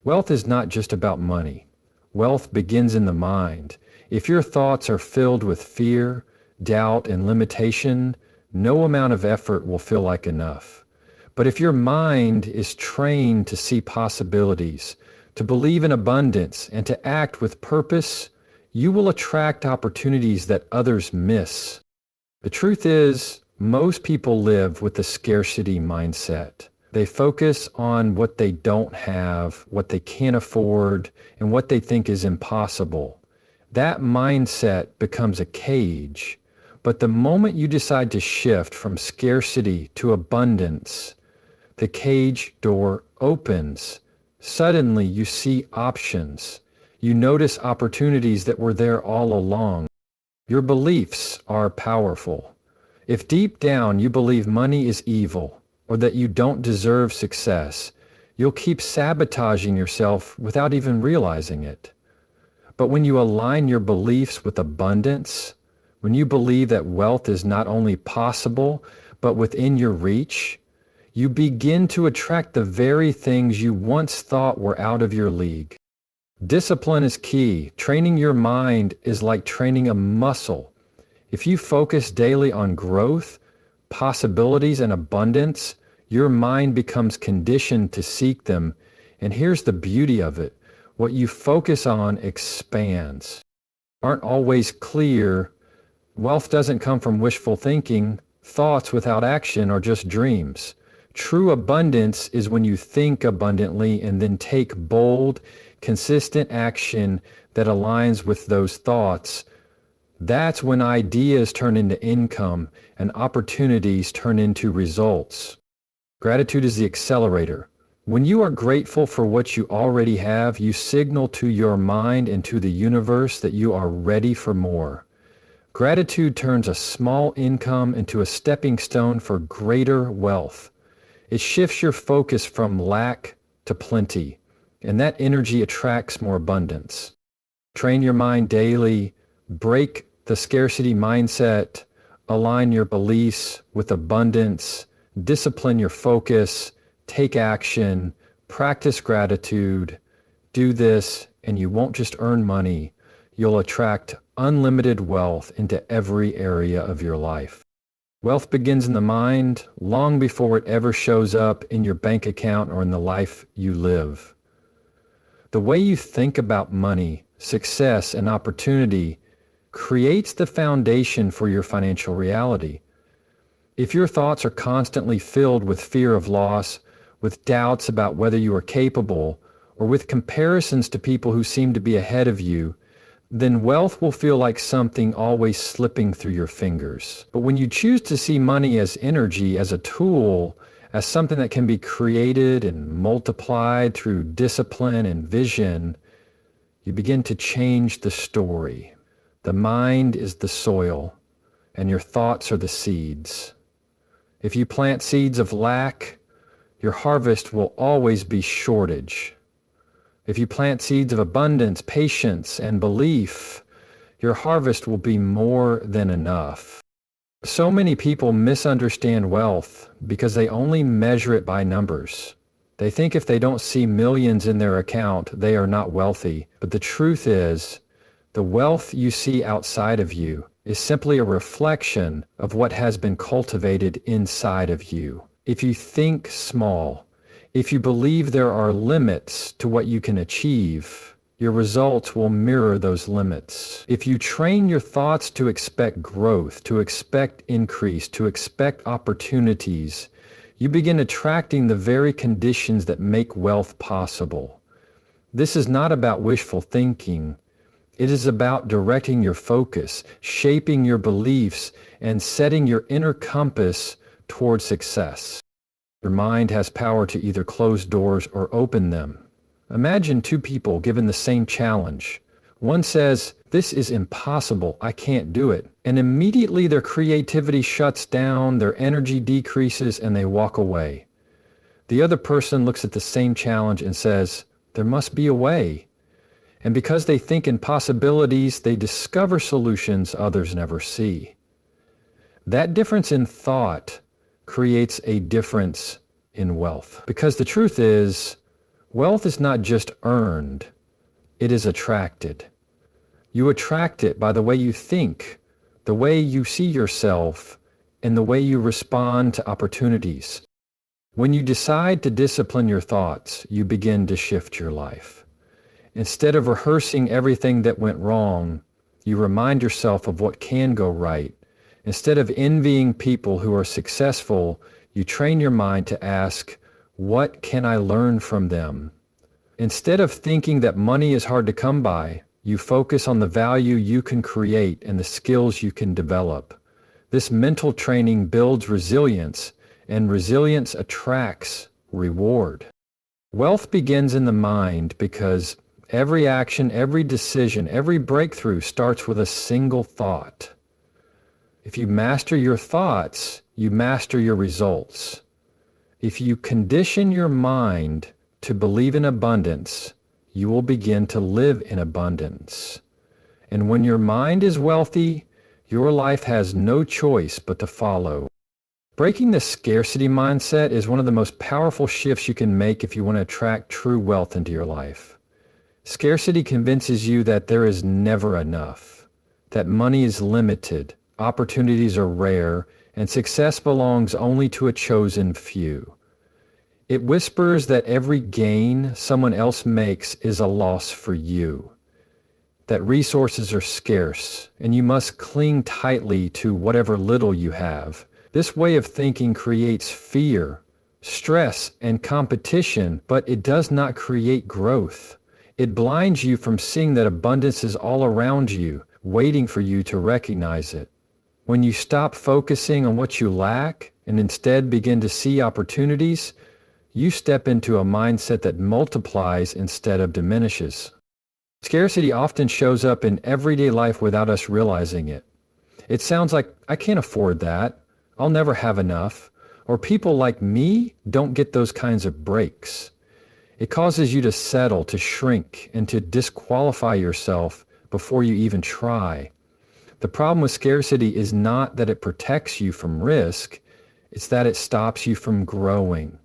Wealth is not just about money. Wealth begins in the mind. If your thoughts are filled with fear, doubt, and limitation, no amount of effort will feel like enough. But if your mind is trained to see possibilities, to believe in abundance, and to act with purpose, you will attract opportunities that others miss. The truth is, most people live with a scarcity mindset. They focus on what they don't have, what they can't afford, and what they think is impossible. That mindset becomes a cage. But the moment you decide to shift from scarcity to abundance, the cage door opens. Suddenly you see options. You notice opportunities that were there all along. Your beliefs are powerful. If deep down you believe money is evil, or that you don't deserve success, you'll keep sabotaging yourself without even realizing it. But when you align your beliefs with abundance, when you believe that wealth is not only possible, but within your reach, you begin to attract the very things you once thought were out of your league. Discipline is key. Training your mind is like training a muscle. If you focus daily on growth, possibilities, and abundance, your mind becomes conditioned to seek them. And here's the beauty of it. What you focus on expands. Aren't always clear. Wealth doesn't come from wishful thinking. Thoughts without action are just dreams. True abundance is when you think abundantly and then take bold, consistent action that aligns with those thoughts. That's when ideas turn into income and opportunities turn into results. Gratitude is the accelerator. When you are grateful for what you already have, you signal to your mind and to the universe that you are ready for more. Gratitude turns a small income into a stepping stone for greater wealth. It shifts your focus from lack to plenty, and that energy attracts more abundance. Train your mind daily, break the scarcity mindset, align your beliefs with abundance, discipline your focus, take action, practice gratitude. Do this, and you won't just earn money, you'll attract unlimited wealth into every area of your life. Wealth begins in the mind long before it ever shows up in your bank account or in the life you live. The way you think about money, success, and opportunity creates the foundation for your financial reality. If your thoughts are constantly filled with fear of loss, with doubts about whether you are capable, or with comparisons to people who seem to be ahead of you, then wealth will feel like something always slipping through your fingers. But when you choose to see money as energy, as a tool, as something that can be created and multiplied through discipline and vision, you begin to change the story. The mind is the soil, and your thoughts are the seeds. If you plant seeds of lack, your harvest will always be shortage. If you plant seeds of abundance, patience, and belief, your harvest will be more than enough. So many people misunderstand wealth because they only measure it by numbers. They think if they don't see millions in their account, they are not wealthy. But the truth is, the wealth you see outside of you is simply a reflection of what has been cultivated inside of you. If you think small, if you believe there are limits to what you can achieve, your results will mirror those limits. If you train your thoughts to expect growth, to expect increase, to expect opportunities, you begin attracting the very conditions that make wealth possible. This is not about wishful thinking. It is about directing your focus, shaping your beliefs, and setting your inner compass toward success. Your mind has power to either close doors or open them. Imagine two people given the same challenge. One says, "This is impossible, I can't do it." And immediately their creativity shuts down, their energy decreases, and they walk away. The other person looks at the same challenge and says, "There must be a way." And because they think in possibilities, they discover solutions others never see. That difference in thought creates a difference in wealth. Because the truth is, Wealth is not just earned, it is attracted. You attract it by the way you think, the way you see yourself, and the way you respond to opportunities. When you decide to discipline your thoughts, you begin to shift your life. Instead of rehearsing everything that went wrong, you remind yourself of what can go right. Instead of envying people who are successful, you train your mind to ask, what can I learn from them? Instead of thinking that money is hard to come by, you focus on the value you can create and the skills you can develop. This mental training builds resilience, and resilience attracts reward. Wealth begins in the mind because every action, every decision, every breakthrough starts with a single thought. If you master your thoughts, you master your results. If you condition your mind to believe in abundance, you will begin to live in abundance. And when your mind is wealthy, your life has no choice but to follow. Breaking the scarcity mindset is one of the most powerful shifts you can make if you want to attract true wealth into your life. Scarcity convinces you that there is never enough, that money is limited, opportunities are rare, and success belongs only to a chosen few. It whispers that every gain someone else makes is a loss for you, that resources are scarce, and you must cling tightly to whatever little you have. This way of thinking creates fear, stress, and competition, but it does not create growth. It blinds you from seeing that abundance is all around you, waiting for you to recognize it. When you stop focusing on what you lack and instead begin to see opportunities, you step into a mindset that multiplies instead of diminishes. Scarcity often shows up in everyday life without us realizing it. It sounds like, I can't afford that. I'll never have enough. Or people like me don't get those kinds of breaks. It causes you to settle, to shrink, and to disqualify yourself before you even try. The problem with scarcity is not that it protects you from risk, it's that it stops you from growing.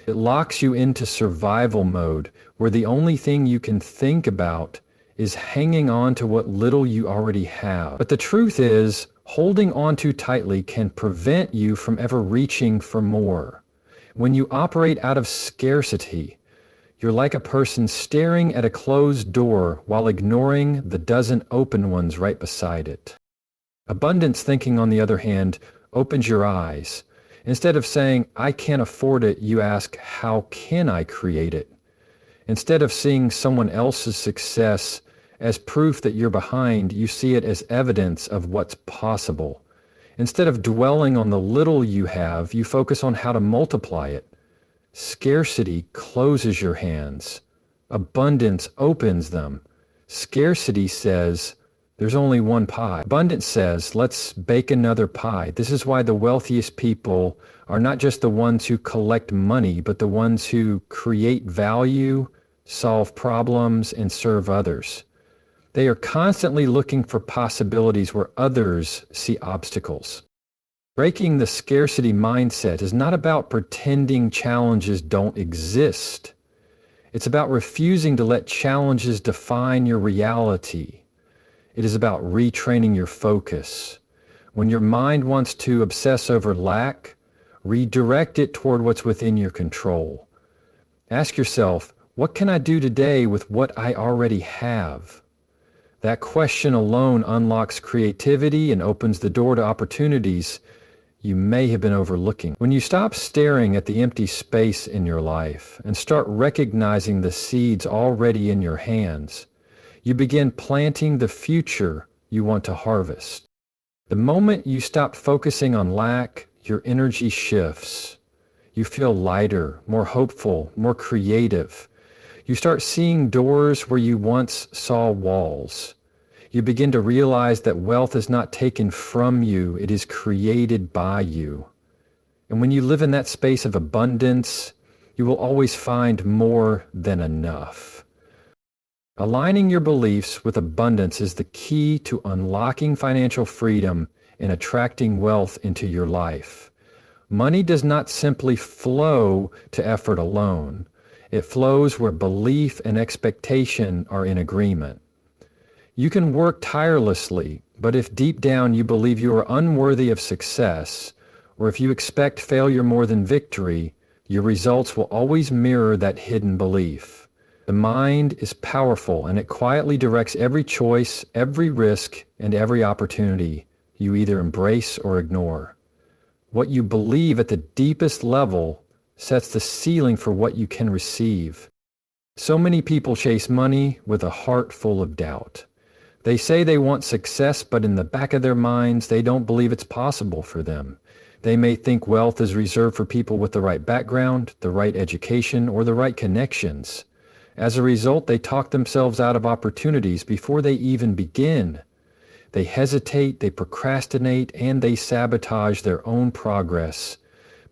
It locks you into survival mode, where the only thing you can think about is hanging on to what little you already have. But the truth is, holding on too tightly can prevent you from ever reaching for more. When you operate out of scarcity, you're like a person staring at a closed door while ignoring the dozen open ones right beside it. Abundance thinking, on the other hand, opens your eyes. Instead of saying, I can't afford it, you ask, how can I create it? Instead of seeing someone else's success as proof that you're behind, you see it as evidence of what's possible. Instead of dwelling on the little you have, you focus on how to multiply it. Scarcity closes your hands. Abundance opens them. Scarcity says, there's only one pie. Abundance says, let's bake another pie. This is why the wealthiest people are not just the ones who collect money, but the ones who create value, solve problems, and serve others. They are constantly looking for possibilities where others see obstacles. Breaking the scarcity mindset is not about pretending challenges don't exist. It's about refusing to let challenges define your reality. It is about retraining your focus. When your mind wants to obsess over lack, redirect it toward what's within your control. Ask yourself, what can I do today with what I already have? That question alone unlocks creativity and opens the door to opportunities you may have been overlooking. When you stop staring at the empty space in your life and start recognizing the seeds already in your hands, you begin planting the future you want to harvest. The moment you stop focusing on lack, your energy shifts. You feel lighter, more hopeful, more creative. You start seeing doors where you once saw walls. You begin to realize that wealth is not taken from you, it is created by you. And when you live in that space of abundance, you will always find more than enough. Aligning your beliefs with abundance is the key to unlocking financial freedom and attracting wealth into your life. Money does not simply flow to effort alone. It flows where belief and expectation are in agreement. You can work tirelessly, but if deep down you believe you are unworthy of success, or if you expect failure more than victory, your results will always mirror that hidden belief. The mind is powerful, and it quietly directs every choice, every risk, and every opportunity you either embrace or ignore. What you believe at the deepest level sets the ceiling for what you can receive. So many people chase money with a heart full of doubt. They say they want success, but in the back of their minds, they don't believe it's possible for them. They may think wealth is reserved for people with the right background, the right education, or the right connections. As a result, they talk themselves out of opportunities before they even begin. They hesitate, they procrastinate, and they sabotage their own progress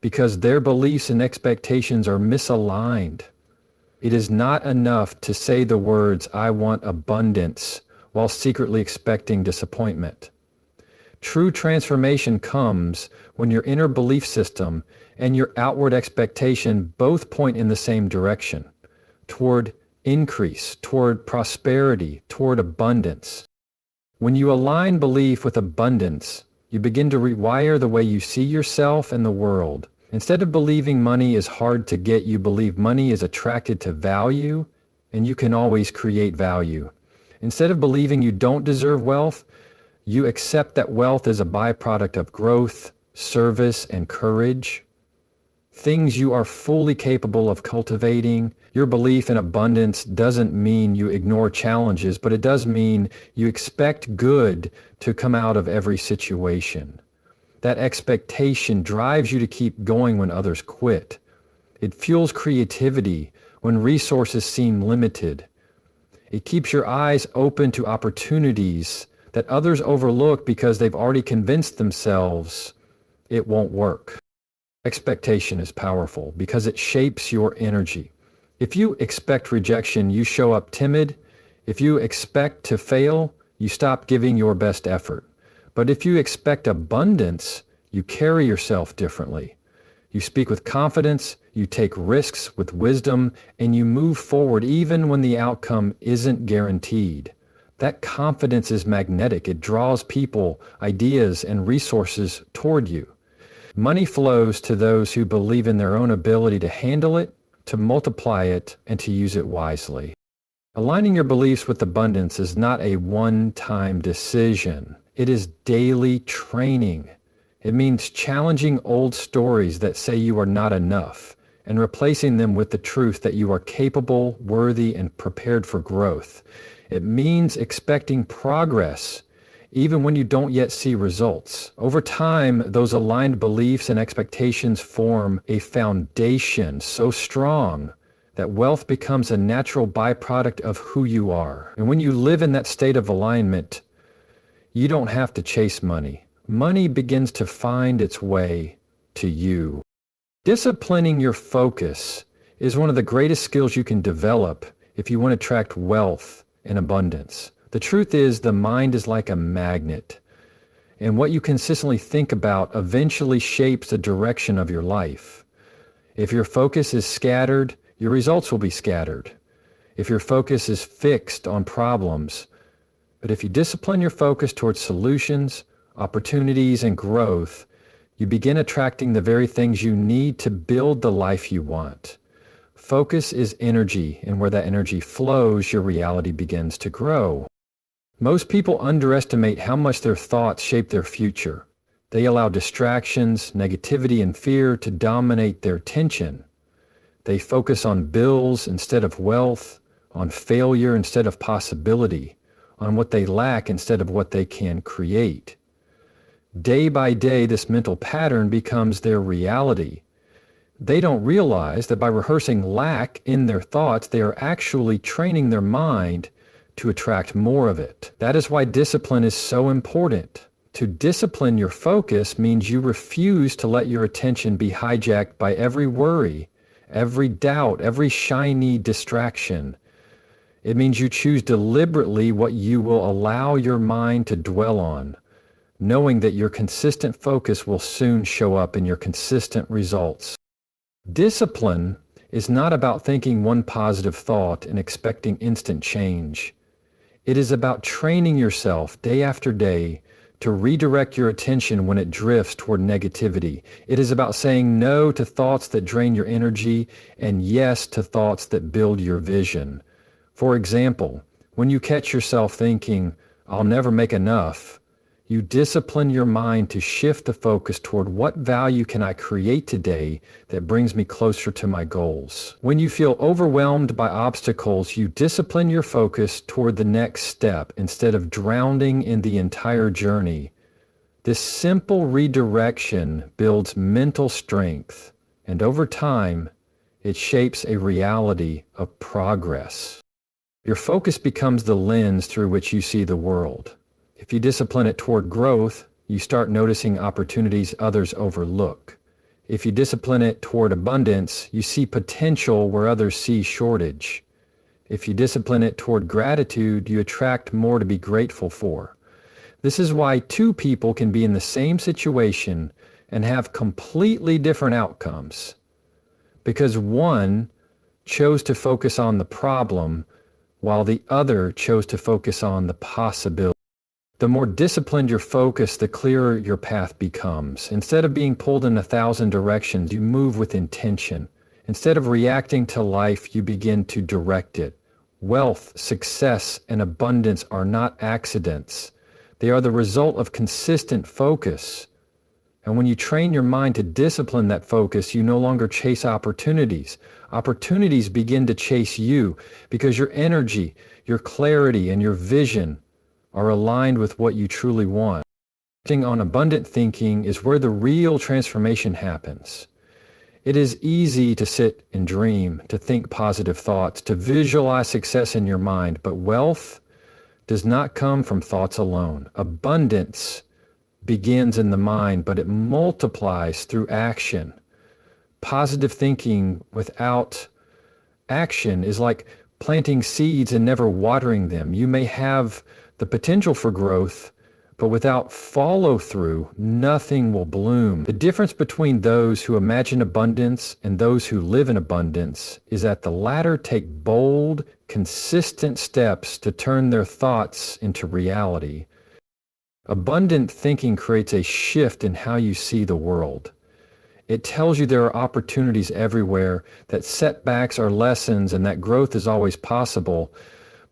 because their beliefs and expectations are misaligned. It is not enough to say the words, "I want abundance," while secretly expecting disappointment. True transformation comes when your inner belief system and your outward expectation both point in the same direction, toward increase, toward prosperity, toward abundance. When you align belief with abundance, you begin to rewire the way you see yourself and the world. Instead of believing money is hard to get, you believe money is attracted to value, and you can always create value. Instead of believing you don't deserve wealth, you accept that wealth is a byproduct of growth, service, and courage. Things you are fully capable of cultivating. Your belief in abundance doesn't mean you ignore challenges, but it does mean you expect good to come out of every situation. That expectation drives you to keep going when others quit. It fuels creativity when resources seem limited. It keeps your eyes open to opportunities that others overlook because they've already convinced themselves it won't work. Expectation is powerful because it shapes your energy. If you expect rejection, you show up timid. If you expect to fail, you stop giving your best effort. But if you expect abundance, you carry yourself differently. You speak with confidence, you take risks with wisdom, and you move forward even when the outcome isn't guaranteed. That confidence is magnetic. It draws people, ideas, and resources toward you. Money flows to those who believe in their own ability to handle it, to multiply it, and to use it wisely. Aligning your beliefs with abundance is not a one-time decision. It is daily training. It means challenging old stories that say you are not enough and replacing them with the truth that you are capable, worthy, and prepared for growth. It means expecting progress even when you don't yet see results. Over time, those aligned beliefs and expectations form a foundation so strong that wealth becomes a natural byproduct of who you are. And when you live in that state of alignment, you don't have to chase money. Money begins to find its way to you. Disciplining your focus is one of the greatest skills you can develop if you want to attract wealth and abundance. The truth is, the mind is like a magnet, and what you consistently think about eventually shapes the direction of your life. If your focus is scattered, your results will be scattered. If your focus is fixed on problems, but if you discipline your focus towards solutions, opportunities, and growth, you begin attracting the very things you need to build the life you want. Focus is energy, and where that energy flows, your reality begins to grow. Most people underestimate how much their thoughts shape their future. They allow distractions, negativity, and fear to dominate their attention. They focus on bills instead of wealth, on failure instead of possibility, on what they lack instead of what they can create. Day by day, this mental pattern becomes their reality. They don't realize that by rehearsing lack in their thoughts, they are actually training their mind to attract more of it. That is why discipline is so important. To discipline your focus means you refuse to let your attention be hijacked by every worry, every doubt, every shiny distraction. It means you choose deliberately what you will allow your mind to dwell on, knowing that your consistent focus will soon show up in your consistent results. Discipline is not about thinking one positive thought and expecting instant change. It is about training yourself day after day to redirect your attention when it drifts toward negativity. It is about saying no to thoughts that drain your energy and yes to thoughts that build your vision. For example, when you catch yourself thinking, "I'll never make enough," you discipline your mind to shift the focus toward what value can I create today that brings me closer to my goals. When you feel overwhelmed by obstacles, you discipline your focus toward the next step instead of drowning in the entire journey. This simple redirection builds mental strength, and over time, it shapes a reality of progress. Your focus becomes the lens through which you see the world. If you discipline it toward growth, you start noticing opportunities others overlook. If you discipline it toward abundance, you see potential where others see shortage. If you discipline it toward gratitude, you attract more to be grateful for. This is why two people can be in the same situation and have completely different outcomes. Because one chose to focus on the problem, while the other chose to focus on the possibility. The more disciplined your focus, the clearer your path becomes. Instead of being pulled in 1,000 directions, you move with intention. Instead of reacting to life, you begin to direct it. Wealth, success, and abundance are not accidents. They are the result of consistent focus. And when you train your mind to discipline that focus, you no longer chase opportunities. Opportunities begin to chase you because your energy, your clarity, and your vision are aligned with what you truly want. Acting on abundant thinking is where the real transformation happens. It is easy to sit and dream, to think positive thoughts, to visualize success in your mind, but wealth does not come from thoughts alone. Abundance begins in the mind, but it multiplies through action. Positive thinking without action is like planting seeds and never watering them. You may have the potential for growth, but without follow-through, nothing will bloom. The difference between those who imagine abundance and those who live in abundance is that the latter take bold, consistent steps to turn their thoughts into reality. Abundant thinking creates a shift in how you see the world. It tells you there are opportunities everywhere, that setbacks are lessons, and that growth is always possible.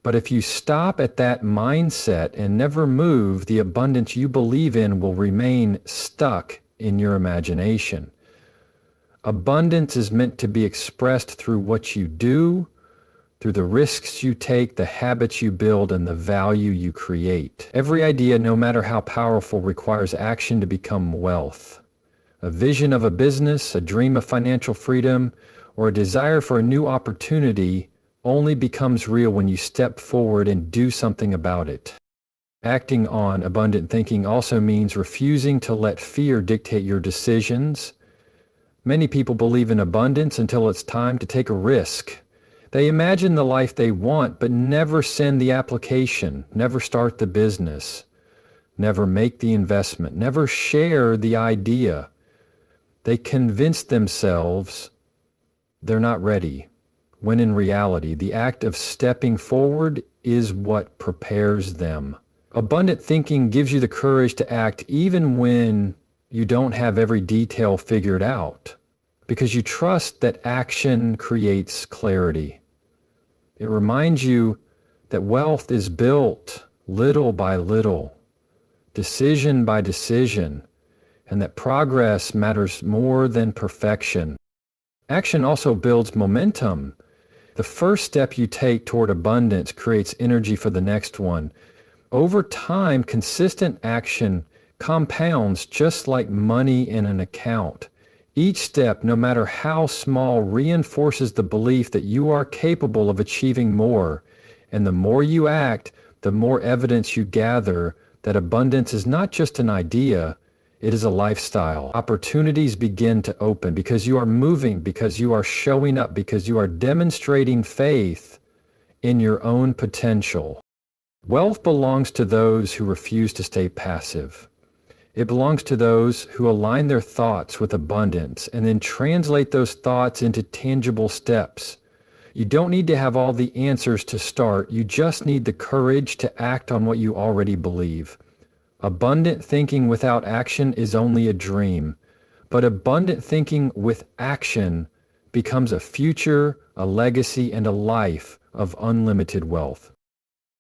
But if you stop at that mindset and never move, the abundance you believe in will remain stuck in your imagination. Abundance is meant to be expressed through what you do, through the risks you take, the habits you build, and the value you create. Every idea, no matter how powerful, requires action to become wealth. A vision of a business, a dream of financial freedom, or a desire for a new opportunity only becomes real when you step forward and do something about it. Acting on abundant thinking also means refusing to let fear dictate your decisions. Many people believe in abundance until it's time to take a risk. They imagine the life they want, but never send the application, never start the business, never make the investment, never share the idea. They convince themselves they're not ready, when in reality, the act of stepping forward is what prepares them. Abundant thinking gives you the courage to act even when you don't have every detail figured out, because you trust that action creates clarity. It reminds you that wealth is built little by little, decision by decision, and that progress matters more than perfection. Action also builds momentum. The first step you take toward abundance creates energy for the next one. Over time, consistent action compounds just like money in an account. Each step, no matter how small, reinforces the belief that you are capable of achieving more. And the more you act, the more evidence you gather that abundance is not just an idea, it is a lifestyle. Opportunities begin to open because you are moving, because you are showing up, because you are demonstrating faith in your own potential. Wealth belongs to those who refuse to stay passive. It belongs to those who align their thoughts with abundance and then translate those thoughts into tangible steps. You don't need to have all the answers to start. You just need the courage to act on what you already believe. Abundant thinking without action is only a dream, but abundant thinking with action becomes a future, a legacy, and a life of unlimited wealth.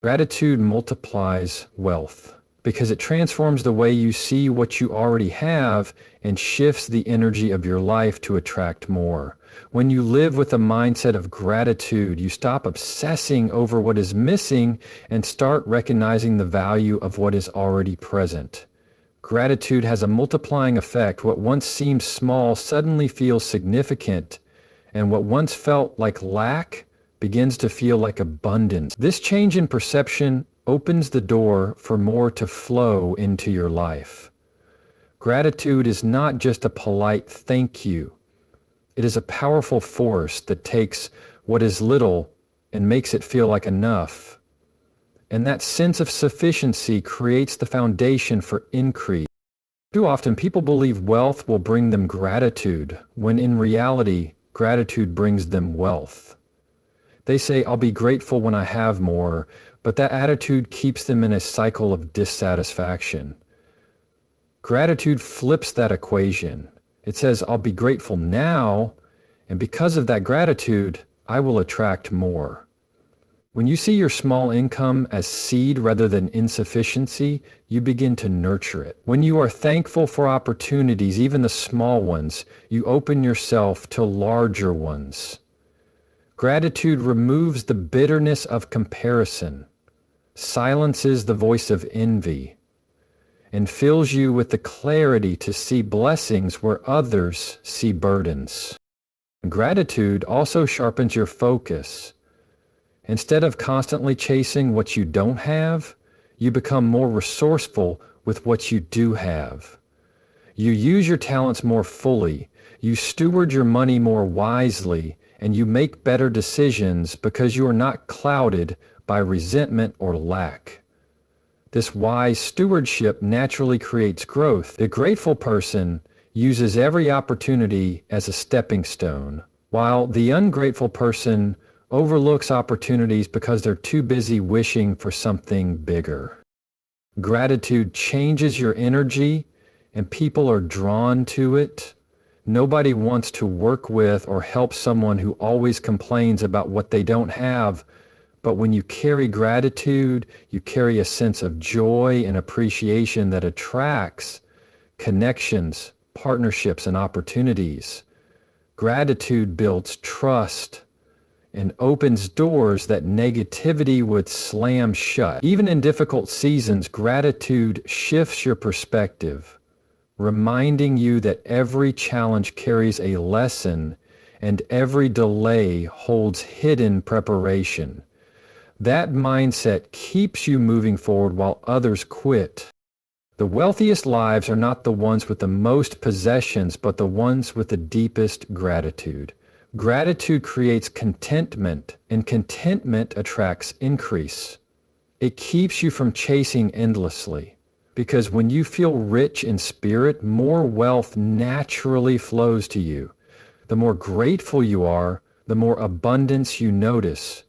Gratitude multiplies wealth because it transforms the way you see what you already have and shifts the energy of your life to attract more. When you live with a mindset of gratitude, you stop obsessing over what is missing and start recognizing the value of what is already present. Gratitude has a multiplying effect. What once seemed small suddenly feels significant, and what once felt like lack begins to feel like abundance. This change in perception opens the door for more to flow into your life. Gratitude is not just a polite thank you. It is a powerful force that takes what is little and makes it feel like enough. And that sense of sufficiency creates the foundation for increase. Too often people believe wealth will bring them gratitude, when in reality, gratitude brings them wealth. They say, I'll be grateful when I have more, but that attitude keeps them in a cycle of dissatisfaction. Gratitude flips that equation. It says, I'll be grateful now, and because of that gratitude, I will attract more. When you see your small income as seed rather than insufficiency, you begin to nurture it. When you are thankful for opportunities, even the small ones, you open yourself to larger ones. Gratitude removes the bitterness of comparison, silences the voice of envy, and fills you with the clarity to see blessings where others see burdens. Gratitude also sharpens your focus. Instead of constantly chasing what you don't have, you become more resourceful with what you do have. You use your talents more fully, you steward your money more wisely, and you make better decisions because you are not clouded by resentment or lack. This wise stewardship naturally creates growth. The grateful person uses every opportunity as a stepping stone, while the ungrateful person overlooks opportunities because they're too busy wishing for something bigger. Gratitude changes your energy, and people are drawn to it. Nobody wants to work with or help someone who always complains about what they don't have. But when you carry gratitude, you carry a sense of joy and appreciation that attracts connections, partnerships, and opportunities. Gratitude builds trust and opens doors that negativity would slam shut. Even in difficult seasons, gratitude shifts your perspective, reminding you that every challenge carries a lesson and every delay holds hidden preparation. That mindset keeps you moving forward while others quit. The wealthiest lives are not the ones with the most possessions, but the ones with the deepest gratitude. Gratitude creates contentment, and contentment attracts increase. It keeps you from chasing endlessly, because when you feel rich in spirit, more wealth naturally flows to you. The more grateful you are, the more abundance you notice.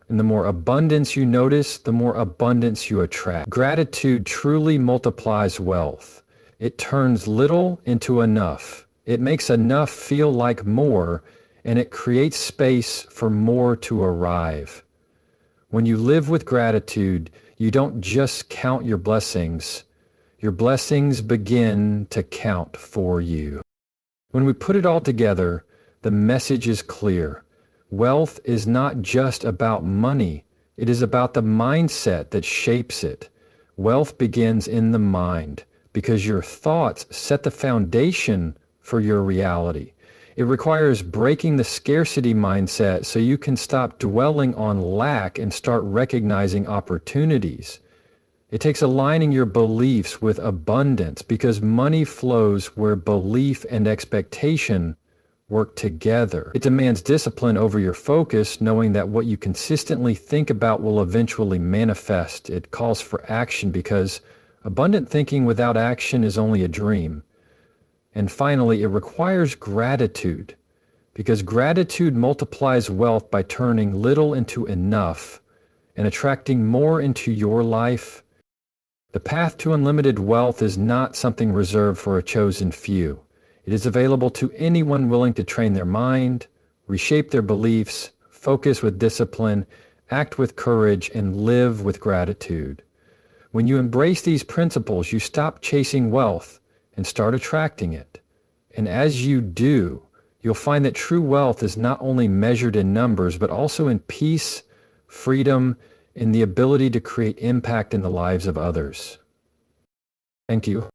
And the more abundance you notice, the more abundance you attract. Gratitude truly multiplies wealth. It turns little into enough. It makes enough feel like more, and it creates space for more to arrive. When you live with gratitude, you don't just count your blessings. Your blessings begin to count for you. When we put it all together, the message is clear. Wealth is not just about money. It is about the mindset that shapes it. Wealth begins in the mind because your thoughts set the foundation for your reality. It requires breaking the scarcity mindset so you can stop dwelling on lack and start recognizing opportunities. It takes aligning your beliefs with abundance because money flows where belief and expectation work together. It demands discipline over your focus, knowing that what you consistently think about will eventually manifest. It calls for action because Abundant thinking without action is only a dream. And finally, it requires gratitude, because gratitude multiplies wealth by turning little into enough and attracting more into your life. The path to unlimited wealth is not something reserved for a chosen few. It is available to anyone willing to train their mind, reshape their beliefs, focus with discipline, act with courage, and live with gratitude. When you embrace these principles, you stop chasing wealth and start attracting it. And as you do, you'll find that true wealth is not only measured in numbers, but also in peace, freedom, and the ability to create impact in the lives of others. Thank you.